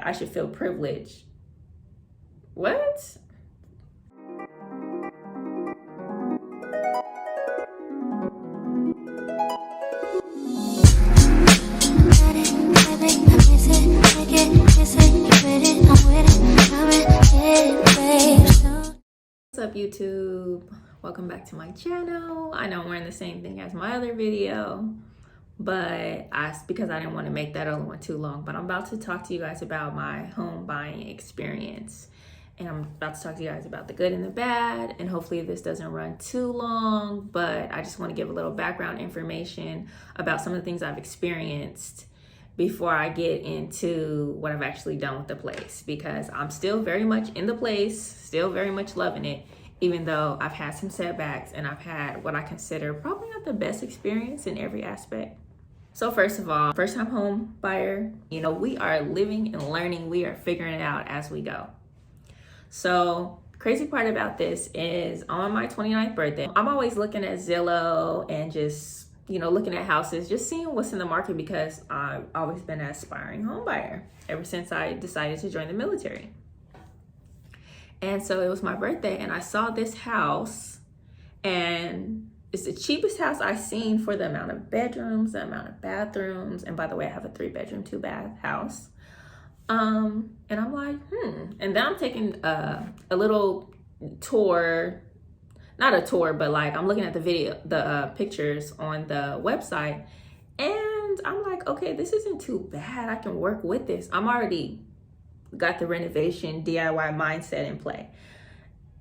I should feel privileged. What? What's up, YouTube? Welcome back to my channel. I know I'm wearing the same thing as my other video, but because I didn't want to make that other one too long, but I'm about to talk to you guys about my home buying experience. And I'm about to talk to you guys about the good and the bad, and hopefully this doesn't run too long, but I just want to give a little background information about some of the things I've experienced before I get into what I've actually done with the place, because I'm still very much in the place, still very much loving it, even though I've had some setbacks and I've had what I consider probably not the best experience in every aspect. So first of all, first time home buyer, we are living and learning. We are figuring it out as we go. So crazy part about this is on my 29th birthday, I'm always looking at Zillow and just looking at houses, just seeing what's in the market, because I've always been an aspiring home buyer ever since I decided to join the military. And so it was my birthday and I saw this house, and it's the cheapest house I've seen for the amount of bedrooms, the amount of bathrooms. And by the way, I have a 3-bedroom, 2-bath house. And I'm like, And then I'm taking a little tour. Not a tour, but like I'm looking at the pictures on the website, and I'm like, okay, this isn't too bad. I can work with this. I'm already got the renovation DIY mindset in play.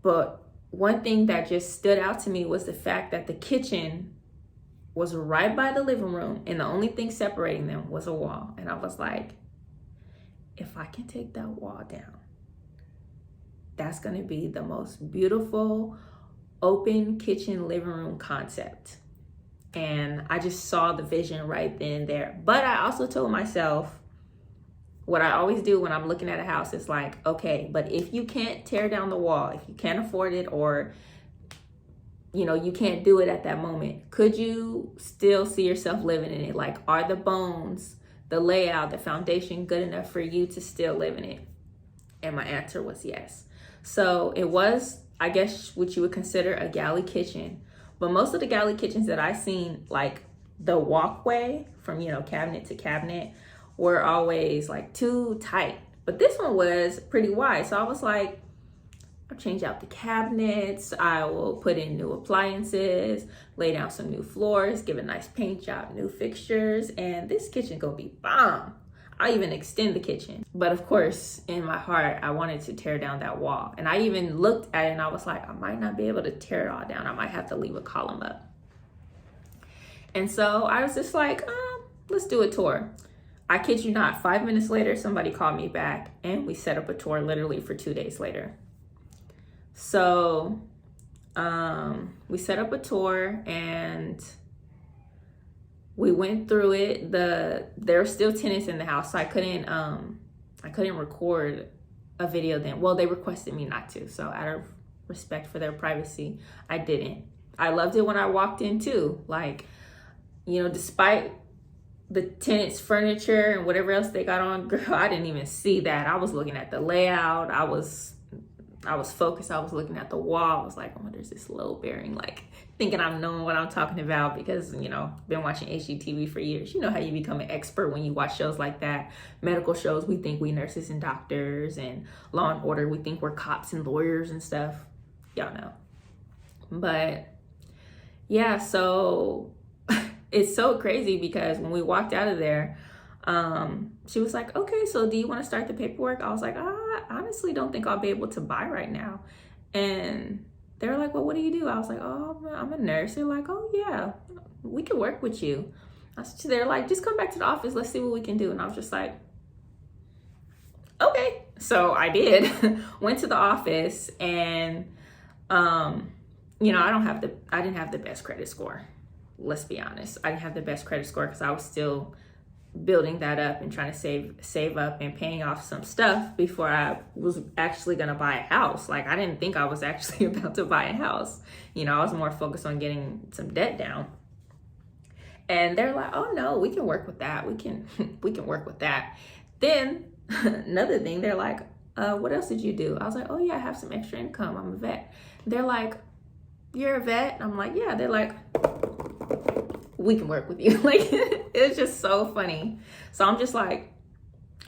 But one thing that just stood out to me was the fact that the kitchen was right by the living room, and the only thing separating them was a wall. And I was like, if I can take that wall down, that's gonna be the most beautiful open kitchen living room concept. And I just saw the vision right then and there. But I also told myself, what I always do when I'm looking at a house is like, okay, but if you can't tear down the wall, if you can't afford it, or you can't do it at that moment, could you still see yourself living in it? Like, are the bones, the layout, the foundation good enough for you to still live in it? And my answer was yes. So it was, I guess, what you would consider a galley kitchen. But most of the galley kitchens that I've seen, like the walkway from, cabinet to cabinet, were always like too tight. But this one was pretty wide. So I was like, I'll change out the cabinets. I will put in new appliances, lay down some new floors, give a nice paint job, new fixtures, and this kitchen gonna be bomb. I even extend the kitchen. But of course, in my heart, I wanted to tear down that wall. And I even looked at it and I was like, I might not be able to tear it all down. I might have to leave a column up. And so I was just like, let's do a tour. I kid you not, 5 minutes later, somebody called me back and we set up a tour literally for 2 days later. So we set up a tour and we went through it. There were still tenants in the house, so I couldn't record a video then. Well, they requested me not to, so out of respect for their privacy, I didn't. I loved it when I walked in too. Like, despite the tenants' furniture and whatever else they got on, girl, I didn't even see that. I was looking at the layout. I was focused. I was looking at the wall. I was like, oh, there's this load bearing, like thinking I'm knowing what I'm talking about because, been watching HGTV for years. You know how you become an expert when you watch shows like that. Medical shows, we think we nurses and doctors, and Law and Order, we think we're cops and lawyers and stuff. Y'all know. But yeah, so it's so crazy because when we walked out of there, she was like, okay, so do you want to start the paperwork? I was like, I honestly don't think I'll be able to buy right now. And they were like, well, what do you do? I was like, oh, I'm a nurse. They're like, oh yeah, we can work with you. They're like, just come back to the office. Let's see what we can do. And I was just like, okay. So I did. Went to the office, and I didn't have the best credit score. Let's be honest. I didn't have the best credit score because I was still building that up and trying to save up and paying off some stuff before I was actually going to buy a house. Like, I didn't think I was actually about to buy a house. I was more focused on getting some debt down. And they're like, oh no, we can work with that. We can work with that. Then another thing, they're like, what else did you do? I was like, oh yeah, I have some extra income. I'm a vet. They're like, you're a vet? I'm like, yeah. They're like, we can work with you. Like, it's just so funny. So I'm just like,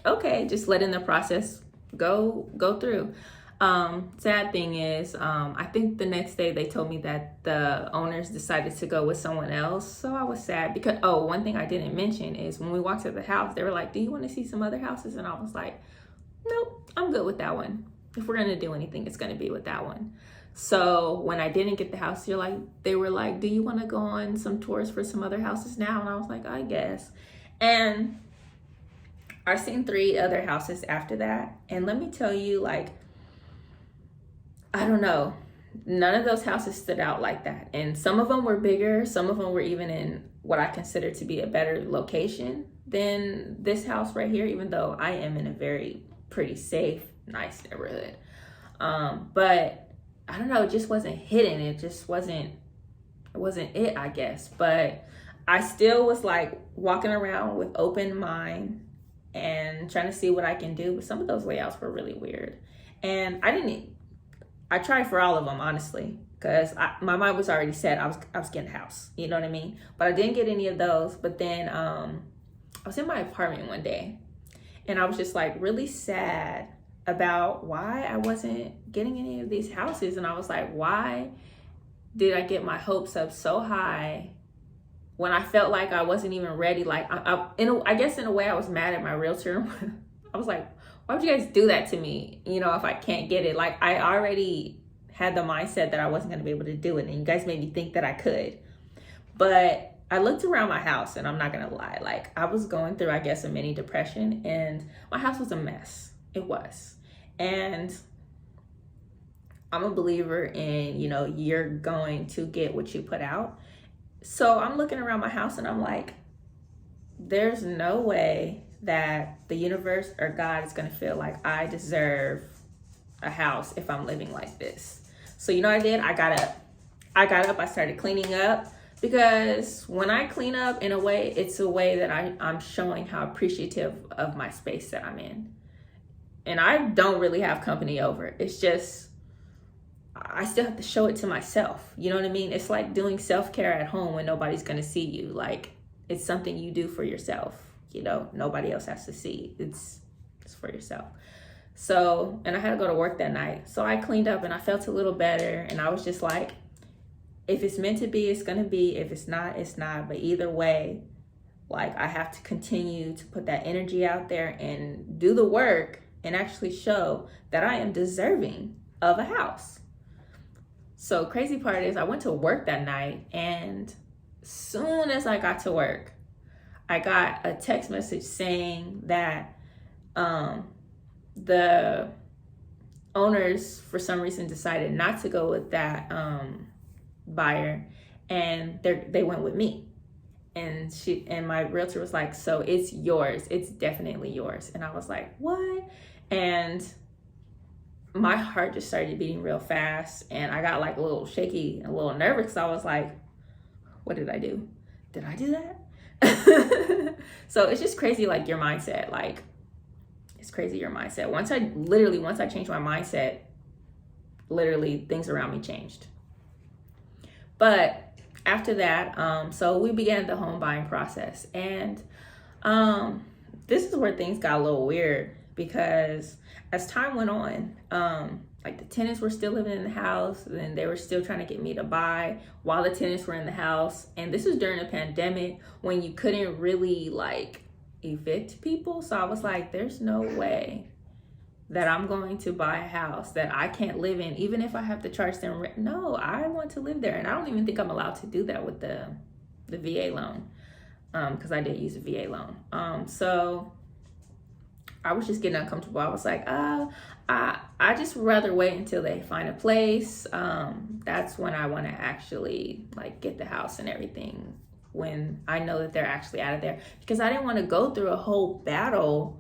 okay, just letting the process go through. Sad thing is, I think the next day they told me that the owners decided to go with someone else. So I was sad because, oh, one thing I didn't mention is when we walked to the house, they were like, do you want to see some other houses? And I was like, nope, I'm good with that one. If we're going to do anything, it's going to be with that one. So when I didn't get the house, they were like, do you want to go on some tours for some other houses now? And I was like, I guess. And I've seen 3 other houses after that. And let me tell you, like, I don't know. None of those houses stood out like that. And some of them were bigger. Some of them were even in what I consider to be a better location than this house right here, even though I am in a very pretty safe, nice neighborhood. But I don't know, it just wasn't hitting. It just wasn't it, I guess. But I still was like walking around with open mind and trying to see what I can do. But some of those layouts were really weird. And I tried for all of them, honestly, because my mind was already set. I was getting a house, you know what I mean? But I didn't get any of those. But then I was in my apartment one day and I was just like really sad about why I wasn't getting any of these houses. And I was like, why did I get my hopes up so high when I felt like I wasn't even ready? Like, I guess in a way I was mad at my realtor. I was like, why would you guys do that to me? You know, if I can't get it, like I already had the mindset that I wasn't going to be able to do it. And you guys made me think that I could. But I looked around my house and I'm not going to lie. Like I was going through, I guess, a mini depression and my house was a mess. It was. And I'm a believer in, you know, you're going to get what you put out. So I'm looking around my house and I'm like, there's no way that the universe or God is going to feel like I deserve a house if I'm living like this. So you know what I did? I got up, I started cleaning up, because when I clean up, in a way, it's a way that I'm showing how appreciative of my space that I'm in. And I don't really have company over. It's just, I still have to show it to myself. You know what I mean? It's like doing self-care at home when nobody's going to see you. Like it's something you do for yourself. You know, nobody else has to see. It's for yourself. So, and I had to go to work that night. So I cleaned up and I felt a little better. And I was just like, if it's meant to be, it's going to be. If it's not, it's not. But either way, like I have to continue to put that energy out there and do the work and actually show that I am deserving of a house. So crazy part is I went to work that night, and soon as I got to work, I got a text message saying that the owners for some reason decided not to go with that buyer, and they went with me. And my realtor was like, so it's yours. It's definitely yours. And I was like, what? And my heart just started beating real fast. And I got like a little shaky, a little nervous. So I was like, what did I do? Did I do that? So it's just crazy, like your mindset. Like it's crazy, your mindset. Once I changed my mindset, literally things around me changed. But after that, so we began the home buying process. And this is where things got a little weird, because as time went on, like the tenants were still living in the house, and they were still trying to get me to buy while the tenants were in the house. And this was during the pandemic when you couldn't really like evict people. So I was like, there's no way that I'm going to buy a house that I can't live in, even if I have to charge them rent. No, I want to live there. And I don't even think I'm allowed to do that with the VA loan, because I did use a VA loan. So I was just getting uncomfortable. I was like, I just rather wait until they find a place. That's when I want to actually like get the house and everything, when I know that they're actually out of there, because I didn't want to go through a whole battle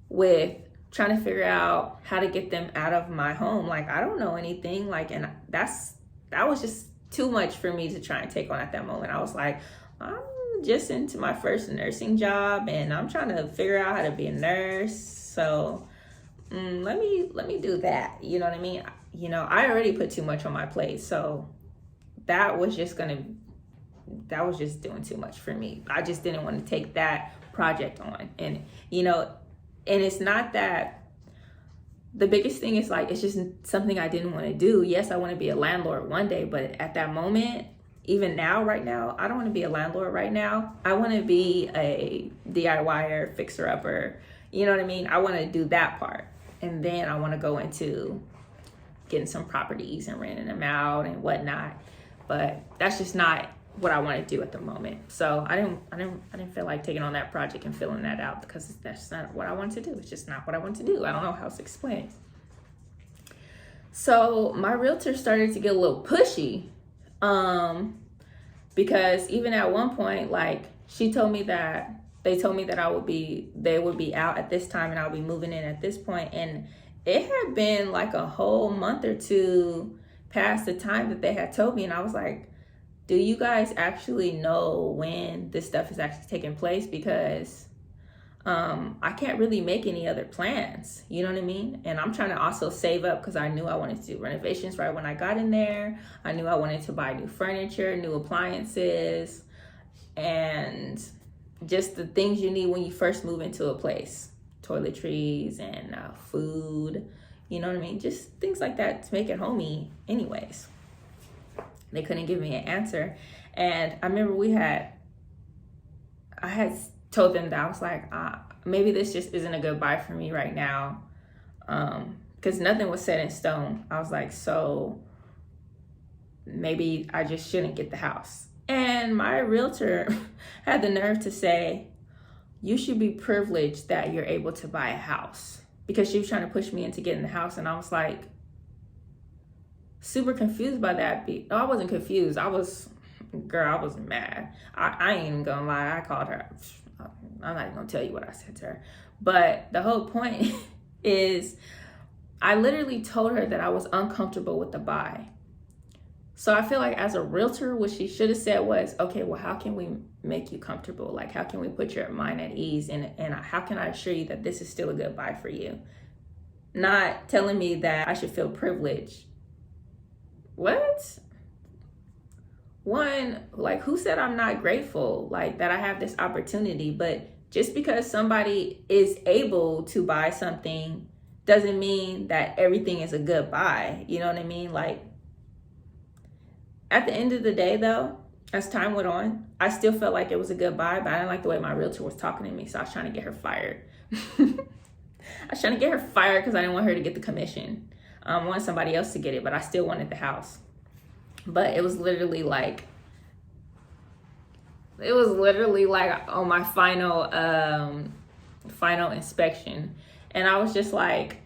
with trying to figure out how to get them out of my home. Like, I don't know anything. Like, and that was just too much for me to try and take on at that moment. I was like, I'm just into my first nursing job, and I'm trying to figure out how to be a nurse So let me do that. You know what I mean? You know, I already put too much on my plate, so that was just doing too much for me. I just didn't want to take that project on. And you know, and it's not that, the biggest thing is like, it's just something I didn't want to do. Yes, I want to be a landlord one day, but at that moment, even now, right now, I don't want to be a landlord right now. I want to be a DIYer, fixer-upper. You know what I mean? I want to do that part. And then I want to go into getting some properties and renting them out and whatnot. But that's just not what I want to do at the moment. So I didn't feel like taking on that project and filling that out, because that's not what I want to do. It's just not what I want to do. I don't know how else to explain it. So my realtor started to get a little pushy, because even at one point, like, they told me that they would be out at this time and I'll be moving in at this point. And it had been like a whole month or two past the time that they had told me. And I was like, do you guys actually know when this stuff is actually taking place? Because I can't really make any other plans, you know what I mean? And I'm trying to also save up, because I knew I wanted to do renovations right when I got in there. I knew I wanted to buy new furniture, new appliances, and just the things you need when you first move into a place. Toiletries and food, you know what I mean? Just things like that to make it homey anyways. They couldn't give me an answer. And I remember I had told them that I was like, maybe this just isn't a good buy for me right now, because nothing was set in stone. I was like, so maybe I just shouldn't get the house. And my realtor had the nerve to say, you should be privileged that you're able to buy a house, because she was trying to push me into getting the house. And I was like, super confused by that. No, I wasn't confused. I was mad. I ain't even gonna lie. I called her. I'm not even gonna tell you what I said to her. But the whole point is, I literally told her that I was uncomfortable with the buy. So I feel like as a realtor, what she should have said was, okay, well, how can we make you comfortable? Like, how can we put your mind at ease? And how can I assure you that this is still a good buy for you? Not telling me that I should feel privileged. What? One, like, who said I'm not grateful, like, that I have this opportunity? But just because somebody is able to buy something doesn't mean that everything is a good buy. You know what I mean? Like, at the end of the day, though, as time went on, I still felt like it was a good buy, but I didn't like the way my realtor was talking to me, so I was trying to get her fired. I was trying to get her fired because I didn't want her to get the commission. I wanted somebody else to get it, but I still wanted the house. But it was literally like on my final inspection, and I was just like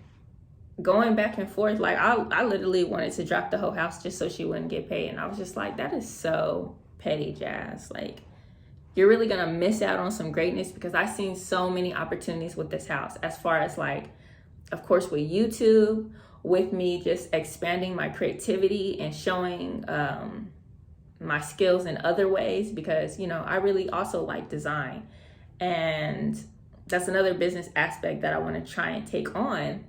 going back and forth. Like, I literally wanted to drop the whole house just so she wouldn't get paid. And I was just like, that is so petty, Jazz. Like, you're really gonna miss out on some greatness, because I've seen so many opportunities with this house, as far as, like, of course, with YouTube, with me just expanding my creativity and showing my skills in other ways, because, you know, I really also like design, and that's another business aspect that I want to try and take on.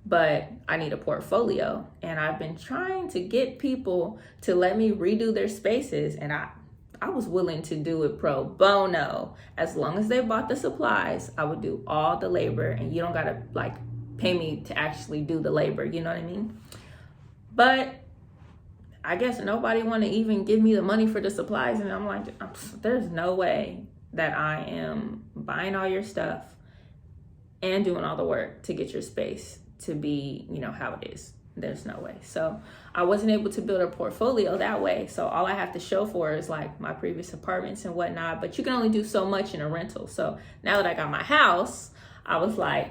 But I need a portfolio, and I've been trying to get people to let me redo their spaces, and I was willing to do it pro bono. As long as they bought the supplies, I would do all the labor, and you don't gotta, like, pay me to actually do the labor, you know what I mean? But I guess nobody want to even give me the money for the supplies, and I'm like, there's no way that I am buying all your stuff and doing all the work to get your space to be, you know, how it is. There's no way. So I wasn't able to build a portfolio that way. So all I have to show for is, like, my previous apartments and whatnot, but you can only do so much in a rental. So now that I got my house, I was like,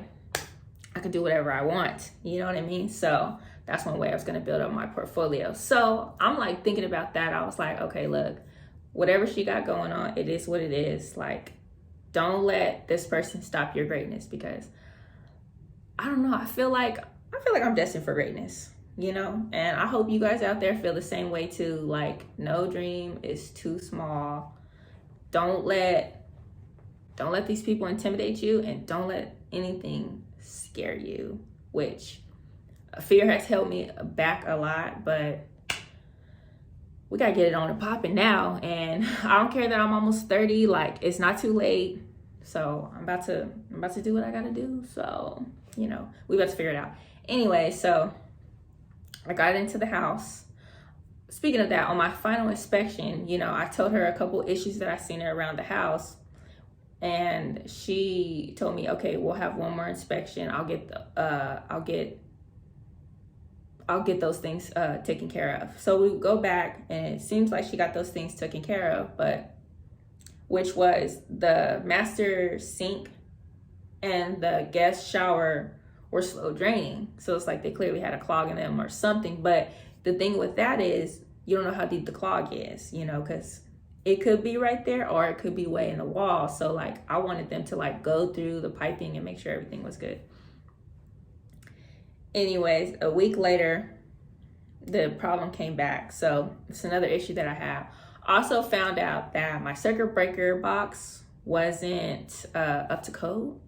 I could do whatever I want, you know what I mean? So that's one way I was going to build up my portfolio. So I'm, like, thinking about that. I was like, okay, look, whatever she got going on, it is what it is. Like, don't let this person stop your greatness, because I don't know, I feel like I'm destined for greatness, you know? And I hope you guys out there feel the same way too. Like, no dream is too small. Don't let these people intimidate you, and don't let anything scare you, which fear has held me back a lot, but we gotta get it on and popping now. And I don't care that I'm almost 30, like it's not too late. So I'm about to do what I gotta do. So, you know, we about to figure it out. Anyway, so I got into the house. Speaking of that, on my final inspection, you know, I told her a couple issues that I seen her around the house. And she told me, okay, we'll have one more inspection. I'll get those things taken care of. So we go back, and it seems like she got those things taken care of, but which was the master sink and the guest shower were slow draining. So it's like they clearly had a clog in them or something. But the thing with that is you don't know how deep the clog is, you know, because it could be right there or it could be way in the wall. So like I wanted them to like go through the piping and make sure everything was good. Anyways, a week later, the problem came back. So it's another issue that I have. Also found out that my circuit breaker box wasn't up to code.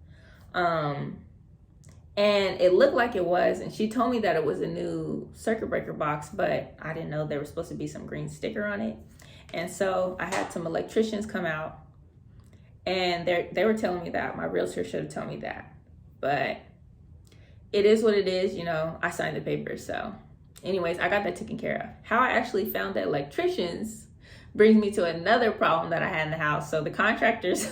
And it looked like it was, and she told me that it was a new circuit breaker box, but I didn't know there was supposed to be some green sticker on it. And so I had some electricians come out, and they were telling me that. My realtor should have told me that. But it is what it is, you know, I signed the papers. So anyways, I got that taken care of. How I actually found the electricians brings me to another problem that I had in the house. So the contractors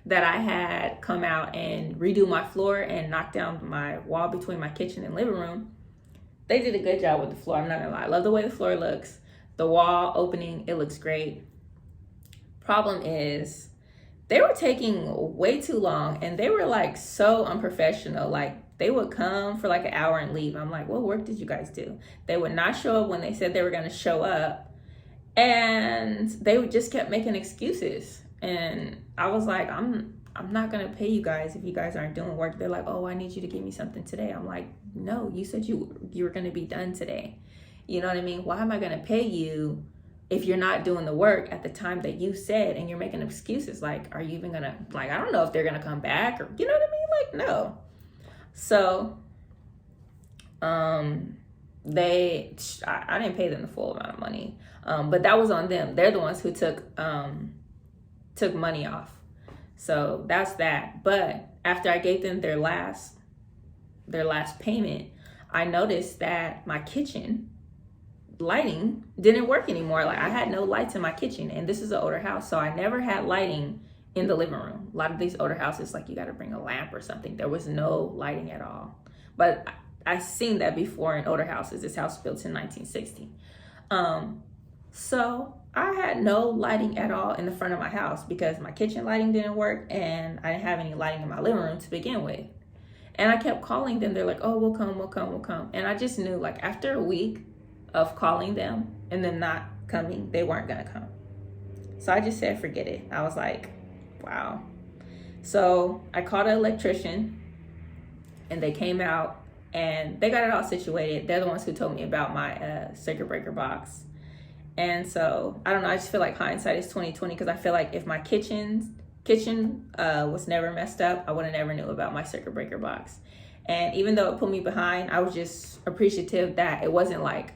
that I had come out and redo my floor and knock down my wall between my kitchen and living room, they did a good job with the floor. I'm not gonna lie. I love the way the floor looks. The wall opening, it looks great. Problem is, they were taking way too long, and they were like so unprofessional. Like they would come for like an hour and leave. I'm like, what work did you guys do? They would not show up when they said they were gonna show up, and they would just kept making excuses. And I was like, I'm not gonna pay you guys if you guys aren't doing work. They're like, oh, I need you to give me something today. I'm like, no, you said you were gonna be done today. You know what I mean? Why am I gonna pay you if you're not doing the work at the time that you said, and you're making excuses? Like, are you even gonna, like, I don't know if they're gonna come back, or you know what I mean? Like, no. So I didn't pay them the full amount of money, but that was on them. They're the ones who took money off. So that's that. But after I gave them their last payment, I noticed that my kitchen lighting didn't work anymore. Like I had no lights in my kitchen, and this is an older house, so I never had lighting in the living room. A lot of these older houses, like you got to bring a lamp or something. There was no lighting at all. But I've seen that before in older houses. This house was built in 1960. So I had no lighting at all in the front of my house because my kitchen lighting didn't work, and I didn't have any lighting in my living room to begin with. And I kept calling them. They're like, oh, we'll come. And I just knew, like, after a week of calling them and then not coming, they weren't gonna come. So I just said, forget it. I was like, wow. So I called an electrician, and they came out and they got it all situated. They're the ones who told me about my circuit breaker box. And so I don't know, I just feel like hindsight is 20/20, because I feel like if my kitchen was never messed up, I would have never knew about my circuit breaker box. And even though it put me behind, I was just appreciative that it wasn't like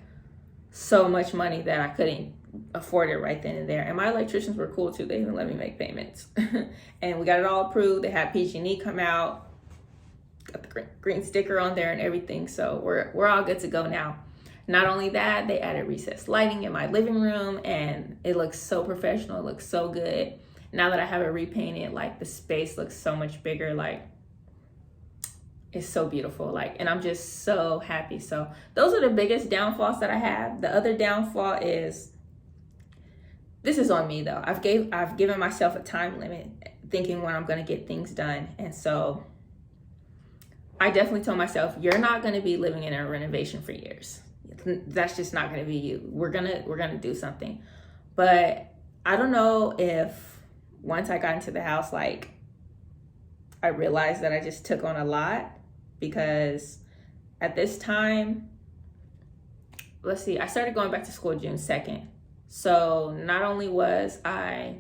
so much money that I couldn't afford it right then and there. And my electricians were cool too. They even let me make payments. And we got it all approved. They had PG&E come out, got the green sticker on there and everything. So we're all good to go now. Not only that, they added recessed lighting in my living room, and it looks so professional. It looks so good. Now that I have it repainted, like the space looks so much bigger. Like it's so beautiful. Like, and I'm just so happy. So those are the biggest downfalls that I have. The other downfall is, this is on me though. I've given myself a time limit, thinking when I'm going to get things done. And so I definitely told myself, you're not going to be living in a renovation for years. That's just not going to be you. We're gonna do something. But I don't know if once I got into the house, like I realized that I just took on a lot, because at this time, let's see, I started going back to school June 2nd. So not only was I,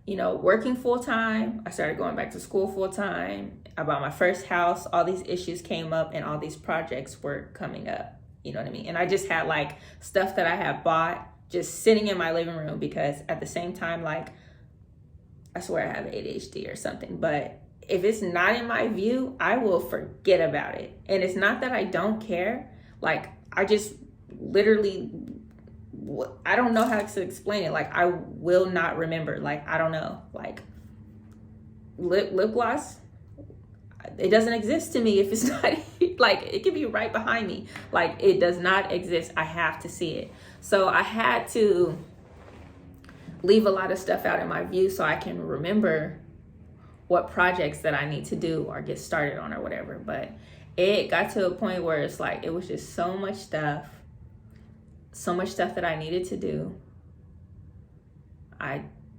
you know, working full-time. I started going back to school full-time. I bought my first house. All these issues came up and all these projects were coming up. You know what I mean? And I just had like stuff that I had bought just sitting in my living room because at the same time, like, I swear I have ADHD or something, but if it's not in my view, I will forget about it. And it's not that I don't care. Like, I just literally, I don't know how to explain it. Like, I will not remember. Like, I don't know. Like, lip gloss, it doesn't exist to me if it's not, like, it could be right behind me. Like, it does not exist. I have to see it. So I had to leave a lot of stuff out in my view so I can remember what projects that I need to do or get started on or whatever. But it got to a point where it's like, it was just so much stuff that I needed to do.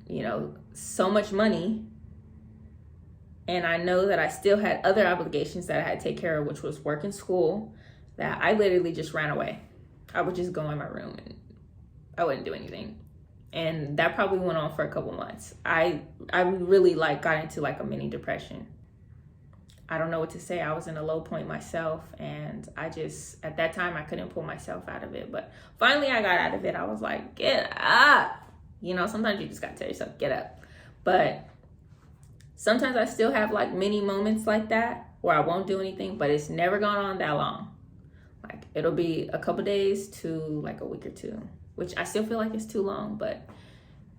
You know, so much money. And I know that I still had other obligations that I had to take care of, which was work and school, that I literally just ran away. I would just go in my room and I wouldn't do anything. And that probably went on for a couple months. I really like got into like a mini depression. I don't know what to say. I was in a low point myself, and I just, at that time, I couldn't pull myself out of it. But finally I got out of it. I was like, get up. You know, sometimes you just gotta tell yourself, get up. But sometimes I still have like mini moments like that where I won't do anything, but it's never gone on that long. Like, it'll be a couple days to like a week or two, which I still feel like it's too long, but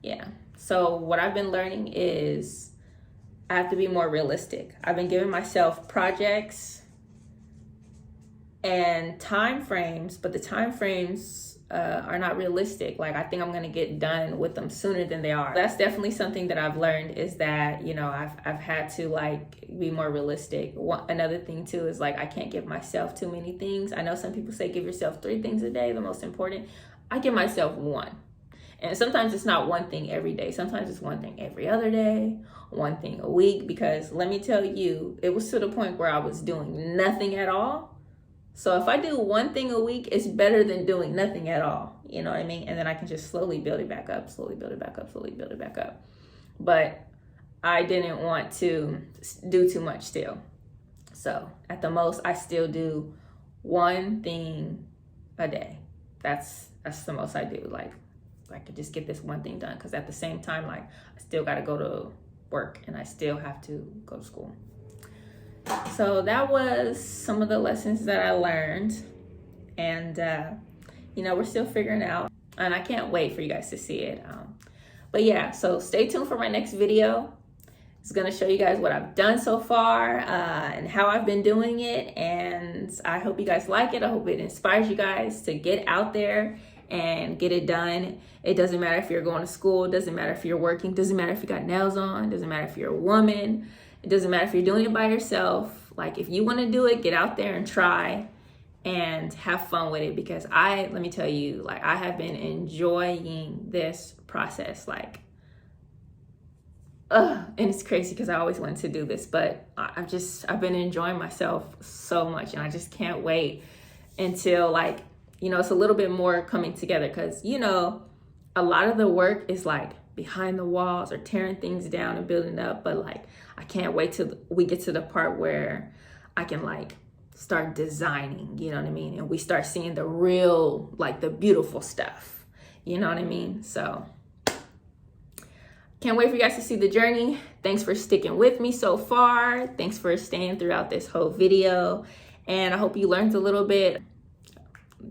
yeah. So what I've been learning is I have to be more realistic. I've been giving myself projects and time frames, but the time frames are not realistic. Like, I think I'm gonna get done with them sooner than they are. That's definitely something that I've learned, is that, you know, I've had to like be more realistic. Another thing too is like, I can't give myself too many things. I know some people say give yourself 3 things a day, the most important. I give myself 1. And sometimes it's not one thing every day. Sometimes it's one thing every other day, one thing a week, because let me tell you, it was to the point where I was doing nothing at all. So if I do one thing a week, it's better than doing nothing at all. You know what I mean? And then I can just slowly build it back up, slowly build it back up, slowly build it back up. But I didn't want to do too much still. So at the most, I still do one thing a day. That's the most I do. Like, I could just get this one thing done, because at the same time, like, I still got to go to work and I still have to go to school. So that was some of the lessons that I learned, and you know, we're still figuring out, and I can't wait for you guys to see it. But yeah, so stay tuned for my next video. It's gonna show you guys what I've done so far and how I've been doing it, and I hope you guys like it. I hope it inspires you guys to get out there and get it done. It doesn't matter if you're going to school, it doesn't matter if you're working, doesn't matter if you got nails on, doesn't matter if you're a woman, it doesn't matter if you're doing it by yourself. Like, if you want to do it, get out there and try and have fun with it, because let me tell you, like, I have been enjoying this process. Like, and it's crazy because I always wanted to do this, but I've been enjoying myself so much, and I just can't wait until, like, you know, it's a little bit more coming together, because, you know, a lot of the work is like behind the walls or tearing things down and building up, but like, I can't wait till we get to the part where I can like start designing, you know what I mean? And we start seeing the real, like, the beautiful stuff, you know what I mean? So can't wait for you guys to see the journey. Thanks for sticking with me so far. Thanks for staying throughout this whole video. And I hope you learned a little bit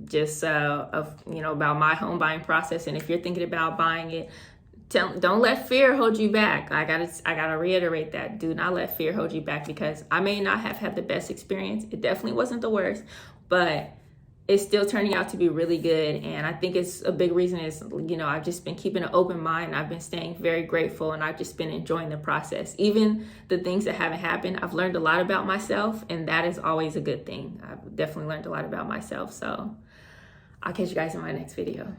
just of, you know, about my home buying process. And if you're thinking about buying it, don't let fear hold you back. I gotta reiterate that. Do not let fear hold you back, because I may not have had the best experience. It definitely wasn't the worst, but it's still turning out to be really good. And I think it's a big reason is, you know, I've just been keeping an open mind. I've been staying very grateful, and I've just been enjoying the process. Even the things that haven't happened, I've learned a lot about myself, and that is always a good thing. I've definitely learned a lot about myself. So I'll catch you guys in my next video.